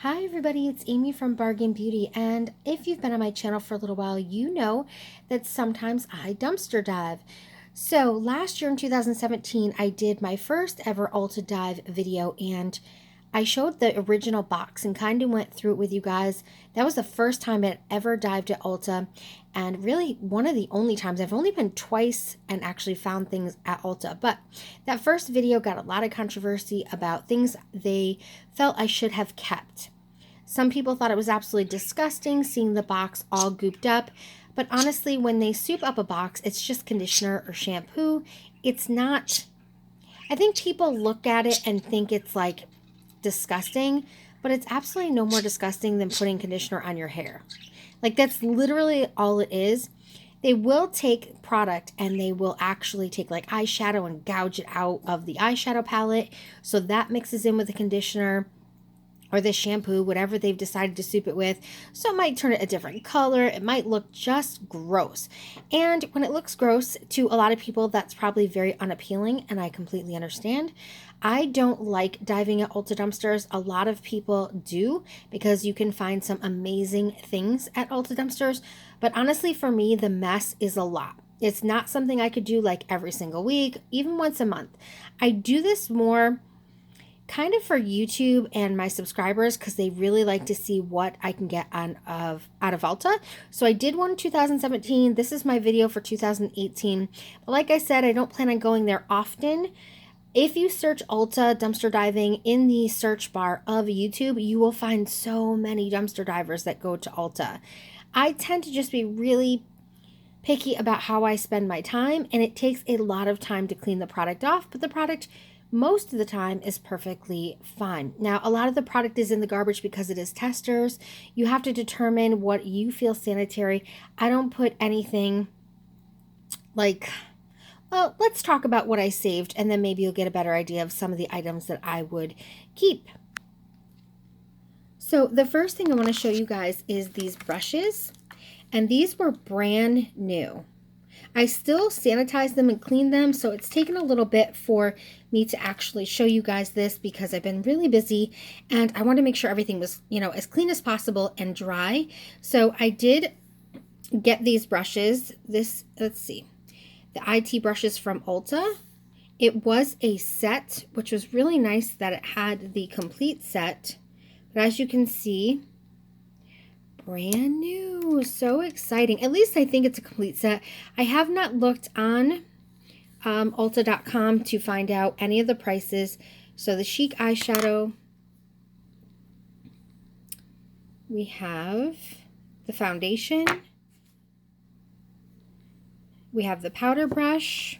Hi everybody, it's Amy from Bargain Beauty, and if you've been on my channel for a little while, you know that sometimes I dumpster dive. So last year in 2017, I did my first ever Ulta dive video, and I showed the original box and kind of went through it with you guys. That was the first time I'd ever dived at Ulta, and really one of the only times. I've only been twice and actually found things at Ulta, but that first video got a lot of controversy about things they felt I should have kept. Some people thought it was absolutely disgusting seeing the box all gooped up, but honestly, when they soup up a box, it's just conditioner or shampoo. It's not, I think people look at it and think it's like disgusting, but it's absolutely no more disgusting than putting conditioner on your hair. Like, that's literally all it is. They will take product and they will actually take like eyeshadow and gouge it out of the eyeshadow palette, so that mixes in with the conditioner or the shampoo, whatever they've decided to soup it with. So it might turn it a different color. It might look just gross. And when it looks gross to a lot of people, that's probably very unappealing, and I completely understand. I don't like diving at Ulta dumpsters. A lot of people do, because you can find some amazing things at Ulta dumpsters. But honestly, for me, the mess is a lot. It's not something I could do like every single week, even once a month. I do this more kind of for YouTube and my subscribers, because they really like to see what I can get out of Ulta. So I did one in 2017. This is my video for 2018. But like I said, I don't plan on going there often. If you search Ulta dumpster diving in the search bar of YouTube, you will find so many dumpster divers that go to Ulta. I tend to just be really picky about how I spend my time, and it takes a lot of time to clean the product off, but the product most of the time is perfectly fine. Now, a lot of the product is in the garbage because it is testers. You have to determine what you feel sanitary. I don't put anything like, well, let's talk about what I saved, and then maybe you'll get a better idea of some of the items that I would keep. So the first thing I want to show you guys is these brushes, and these were brand new. I still sanitize them and clean them, so it's taken a little bit for me to actually show you guys this, because I've been really busy and I wanted to make sure everything was, as clean as possible and dry. So I did get these brushes. Let's see, the IT brushes from Ulta. It was a set, which was really nice that it had the complete set. But as you can see, brand new. So exciting. At least I think it's a complete set. I have not looked on Ulta.com to find out any of the prices. So the Chic eyeshadow, we have the foundation, we have the powder brush,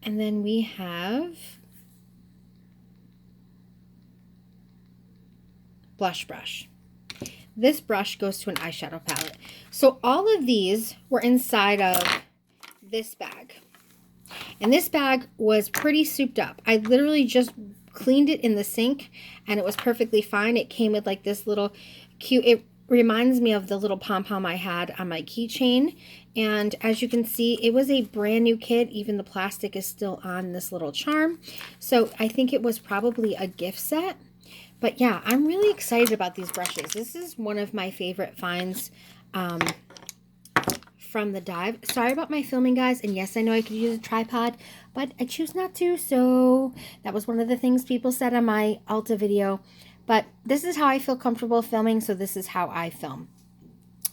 and then we have blush brush. This brush goes to an eyeshadow palette. So all of these were inside of this bag. And this bag was pretty souped up. I literally just cleaned it in the sink and it was perfectly fine. It came with like this little cute, it reminds me of the little pom-pom I had on my keychain. And as you can see, it was a brand new kit. Even the plastic is still on this little charm. So I think it was probably a gift set. But yeah, I'm really excited about these brushes. This is one of my favorite finds from the dive. Sorry about my filming, guys. And yes, I know I could use a tripod, but I choose not to. So that was one of the things people said on my Ulta video. But this is how I feel comfortable filming, so this is how I film.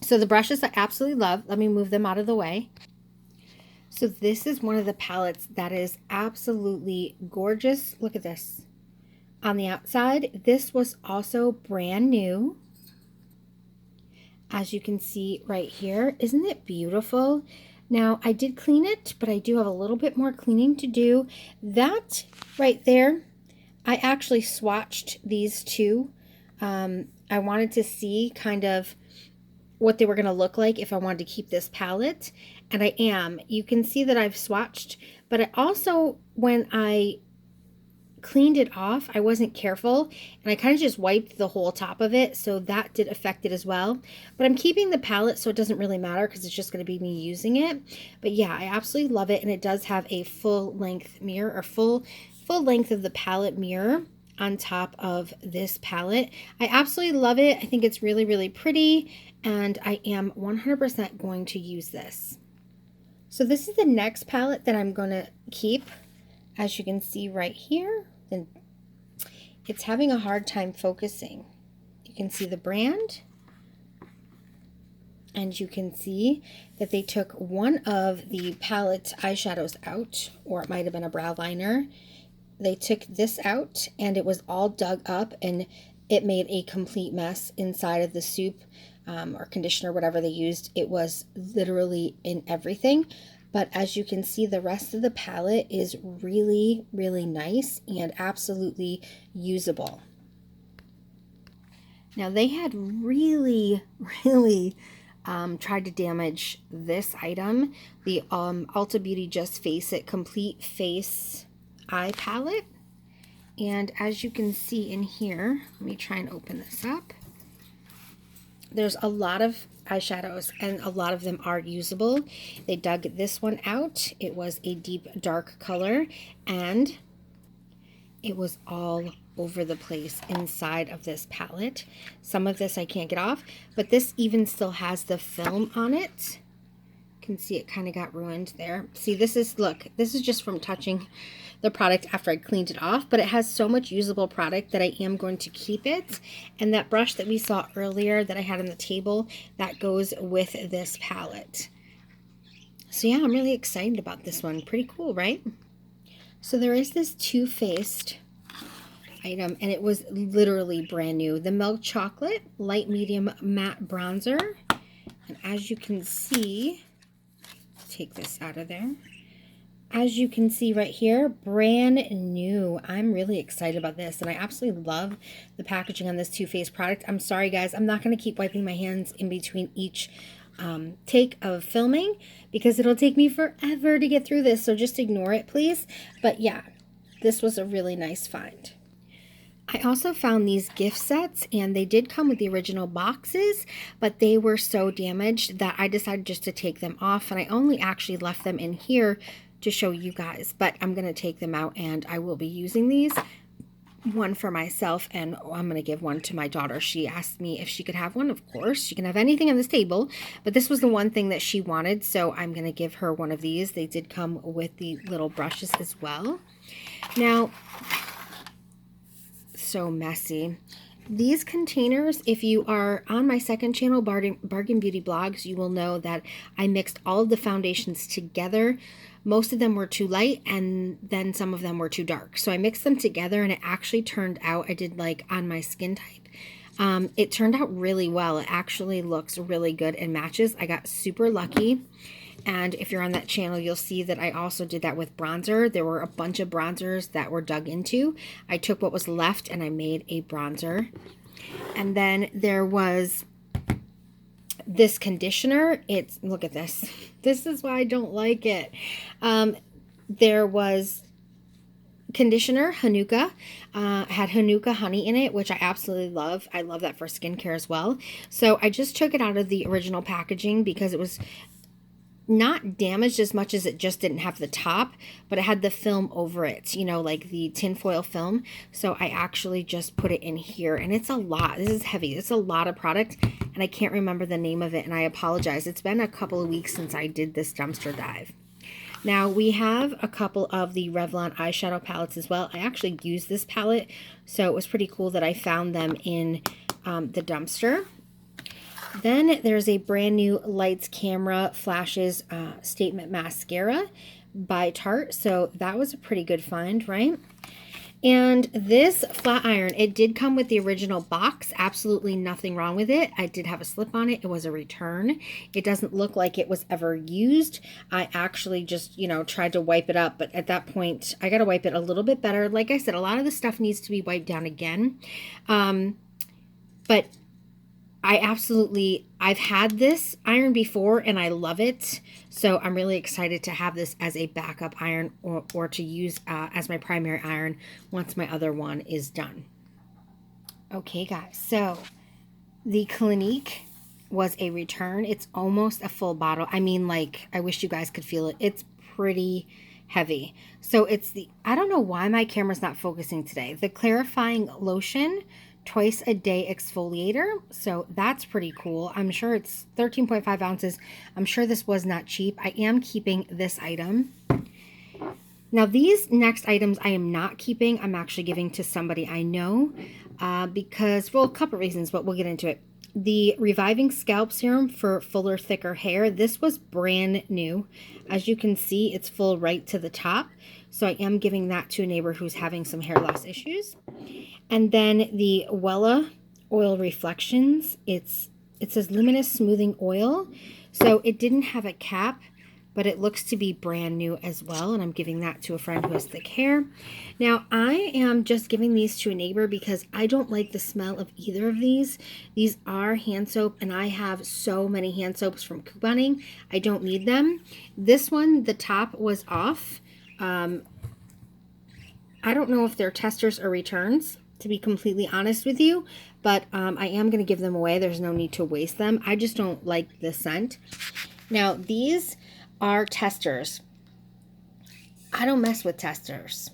So the brushes I absolutely love. Let me move them out of the way. So this is one of the palettes that is absolutely gorgeous. Look at this. On the outside, this was also brand new. As you can see right here, isn't it beautiful? Now, I did clean it, but I do have a little bit more cleaning to do. That right there, I actually swatched these two. I wanted to see kind of what they were going to look like if I wanted to keep this palette, and I am. You can see that I've swatched, but I also, when I cleaned it off, I wasn't careful, and I kind of just wiped the whole top of it, so that did affect it as well. But I'm keeping the palette, so it doesn't really matter because it's just going to be me using it. But yeah, I absolutely love it, and it does have a full length mirror, or full length of the palette mirror on top of this palette. I absolutely love it. I think it's really, really pretty, and I am 100% going to use this. So this is the next palette that I'm going to keep. As you can see right here, and it's having a hard time focusing. You can see the brand, and you can see that they took one of the palette eyeshadows out, or it might have been a brow liner. They took this out, and it was all dug up, and it made a complete mess inside of the soup or conditioner, whatever they used. It was literally in everything. But as you can see, the rest of the palette is really, really nice and absolutely usable. Now, they had really, really tried to damage this item, the Ulta Beauty Just Face It Complete Face Eye Palette. And as you can see in here, let me try and open this up. There's a lot of eyeshadows, and a lot of them are usable. They dug this one out. It was a deep dark color, and it was all over the place inside of this palette. Some of this I can't get off, but this even still has the film on it. You can see it kind of got ruined there. See, this is, look, this is just from touching the product after I cleaned it off, but it has so much usable product that I am going to keep it. And that brush that we saw earlier that I had on the table, that goes with this palette. So yeah, I'm really excited about this one. Pretty cool, right? So there is this Too Faced item, and it was literally brand new. The Milk Chocolate Light Medium Matte Bronzer. And as you can see, take this out of there. As you can see right here, brand new. I'm really excited about this, and I absolutely love the packaging on this Too Faced product. I'm sorry, guys. I'm not going to keep wiping my hands in between each take of filming because it'll take me forever to get through this, so just ignore it, please. But yeah, this was a really nice find. I also found these gift sets, and they did come with the original boxes, but they were so damaged that I decided just to take them off, and I only actually left them in here to show you guys, but I'm going to take them out, and I will be using these. One for myself, and I'm going to give one to my daughter. She asked me if she could have one. Of course, she can have anything on this table, but this was the one thing that she wanted, so I'm going to give her one of these. They did come with the little brushes as well. Now, so messy. These containers, if you are on my second channel, Bargain Beauty Blogs, you will know that I mixed all of the foundations together. Most of them were too light, and then some of them were too dark. So I mixed them together, and it actually turned out, I did like on my skin type. It turned out really well. It actually looks really good and matches. I got super lucky. And if you're on that channel, you'll see that I also did that with bronzer. There were a bunch of bronzers that were dug into. I took what was left and I made a bronzer. And then there was this conditioner. It's, look at this. This is why I don't like it. There was conditioner, Hanukkah. Had Hanukkah honey in it, which I absolutely love. I love that for skincare as well. So I just took it out of the original packaging because it was not damaged as much as it just didn't have the top, but it had the film over it, you know, like the tinfoil film. So I actually just put it in here, and it's a lot. This is heavy. It's a lot of product, and I can't remember the name of it, and I apologize. It's been a couple of weeks since I did this dumpster dive. Now we have a couple of the Revlon eyeshadow palettes as well. I actually used this palette, so it was pretty cool that I found them in the dumpster. Then there's a brand new Lights Camera Flashes Statement Mascara by Tarte. So that was a pretty good find, right? And this flat iron, it did come with the original box. Absolutely nothing wrong with it. I did have a slip on it. It was a return. It doesn't look like it was ever used. I actually just, you know, tried to wipe it up. But at that point, I got to wipe it a little bit better. Like I said, a lot of the stuff needs to be wiped down again. But I've had this iron before and I love it. So I'm really excited to have this as a backup iron or to use as my primary iron once my other one is done. Okay guys, so the Clinique was a return. It's almost a full bottle. I mean, like, I wish you guys could feel it. It's pretty heavy. So it's the, I don't know why my camera's not focusing today. The clarifying lotion, twice a day exfoliator. So that's pretty cool. I'm sure it's 13.5 ounces. I'm sure this was not cheap. I am keeping this item. Now these next items I am not keeping. I'm actually giving to somebody I know because, well, a couple reasons, but we'll get into it. The Reviving Scalp Serum for fuller, thicker hair. This was brand new. As you can see, it's full right to the top. So I am giving that to a neighbor who's having some hair loss issues. And then the Wella Oil Reflections. It says Luminous Smoothing Oil. So it didn't have a cap, but it looks to be brand new as well, and I'm giving that to a friend who has thick hair. Now, I am just giving these to a neighbor because I don't like the smell of either of these. These are hand soap, and I have so many hand soaps from couponing. I don't need them. This one, the top was off. I don't know if they're testers or returns, to be completely honest with you, but I am going to give them away. There's no need to waste them. I just don't like the scent. Now, these are testers. I don't mess with testers.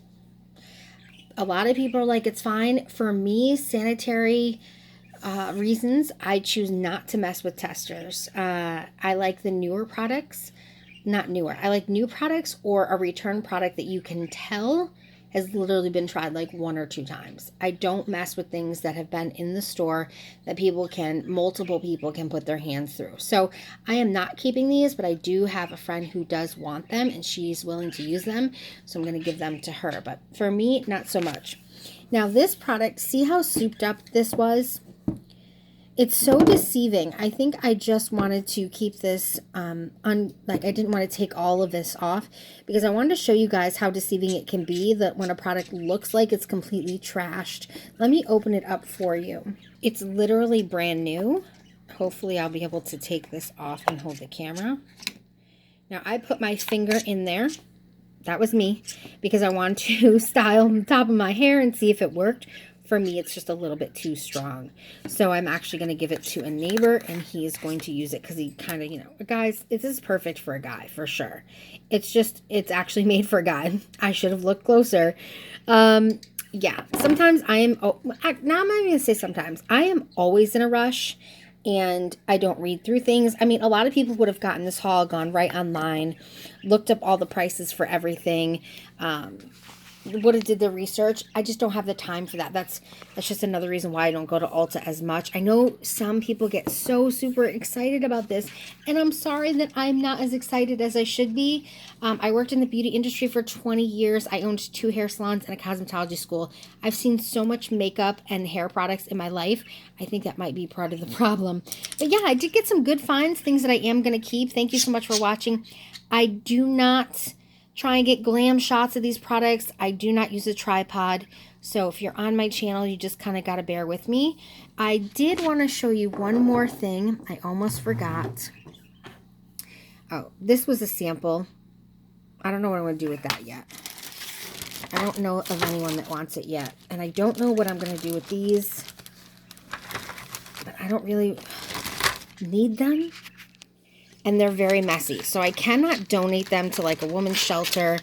A lot of people are like, it's fine. For me, sanitary reasons, I choose not to mess with testers. I like the newer products. Not newer. I like new products or a return product that you can tell has literally been tried like 1 or 2 times. I don't mess with things that have been in the store that multiple people can put their hands through. So I am not keeping these, but I do have a friend who does want them and she's willing to use them. So I'm going to give them to her. But for me, not so much. Now this product, see how souped up this was? It's so deceiving. I think I just wanted to keep this I didn't want to take all of this off because I wanted to show you guys how deceiving it can be, that when a product looks like it's completely trashed. Let me open it up for you. It's literally brand new. Hopefully I'll be able to take this off and hold the camera. Now I put my finger in there. That was me because I wanted to style the top of my hair and see if it worked. For me, it's just a little bit too strong. So I'm actually going to give it to a neighbor, and he is going to use it because he kind of, guys, this is perfect for a guy, for sure. It's actually made for a guy. I should have looked closer. Yeah, sometimes now I'm not going to say sometimes. I am always in a rush, and I don't read through things. I mean, a lot of people would have gotten this haul, gone right online, looked up all the prices for everything, would have did the research. I just don't have the time for that. That's just another reason why I don't go to Ulta as much. I know some people get so super excited about this, and I'm sorry that I'm not as excited as I should be. I worked in the beauty industry for 20 years. I owned 2 hair salons and a cosmetology school. I've seen so much makeup and hair products in my life. I think that might be part of the problem. But yeah, I did get some good finds, things that I am going to keep. Thank you so much for watching. I do not try and get glam shots of these products. I do not use a tripod. So if you're on my channel, you just kind of got to bear with me. I did want to show you one more thing. I almost forgot. Oh, this was a sample. I don't know what I'm going to do with that yet. I don't know of anyone that wants it yet. And I don't know what I'm going to do with these. But I don't really need them. And they're very messy. So I cannot donate them to like a woman's shelter.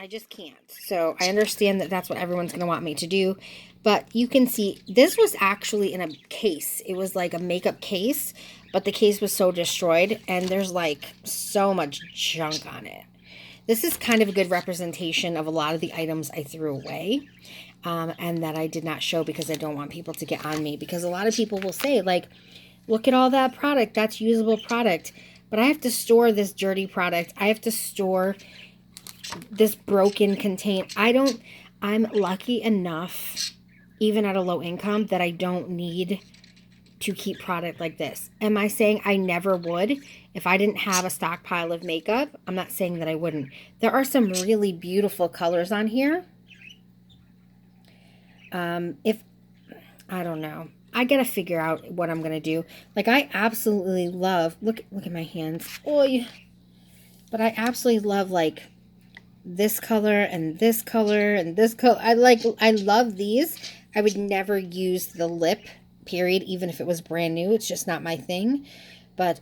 I just can't. So I understand that that's what everyone's going to want me to do. But you can see this was actually in a case. It was like a makeup case. But the case was so destroyed. And there's like so much junk on it. This is kind of a good representation of a lot of the items I threw away. And that I did not show because I don't want people to get on me. Because a lot of people will say like, look at all that product. That's usable product. But I have to store this dirty product. I have to store this broken container. I'm lucky enough, even at a low income, that I don't need to keep product like this. Am I saying I never would? If I didn't have a stockpile of makeup, I'm not saying that I wouldn't. There are some really beautiful colors on here. I don't know. I gotta figure out what I'm gonna do. Like, I absolutely love, look at my hands. Oy. But I absolutely love like this color and this color and this color. I love these. I would never use the lip, period, even if it was brand new. It's just not my thing. But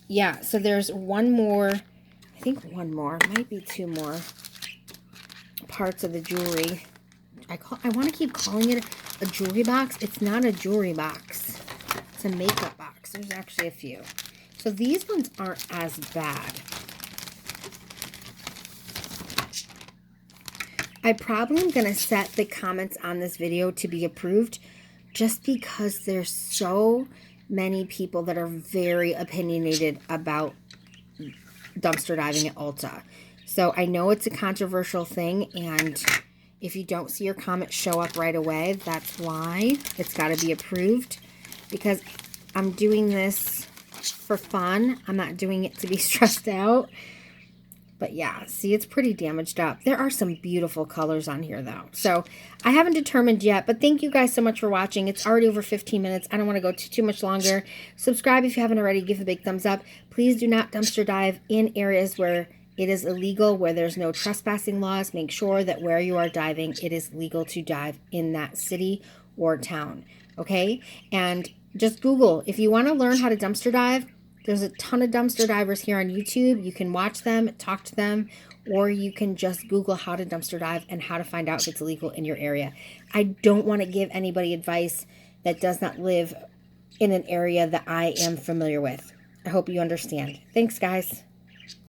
yeah, so there's one more I think one more, might be two more parts of the jewelry. I want to keep calling it a jewelry box. It's not a jewelry box. It's a makeup box. There's actually a few. So these ones aren't as bad. I probably am going to set the comments on this video to be approved just because there's so many people that are very opinionated about dumpster diving at Ulta. So I know it's a controversial thing, and if you don't see your comment show up right away, that's why. It's got to be approved because I'm doing this for fun. I'm not doing it to be stressed out. But yeah, see, it's pretty damaged up. There are some beautiful colors on here, though. So I haven't determined yet, but thank you guys so much for watching. It's already over 15 minutes. I don't want to go too much longer. Subscribe if you haven't already. Give a big thumbs up. Please do not dumpster dive in areas where it is illegal, where there's no trespassing laws. Make sure that where you are diving, it is legal to dive in that city or town, okay? And just Google. If you want to learn how to dumpster dive, there's a ton of dumpster divers here on YouTube. You can watch them, talk to them, or you can just Google how to dumpster dive and how to find out if it's illegal in your area. I don't want to give anybody advice that does not live in an area that I am familiar with. I hope you understand. Thanks, guys.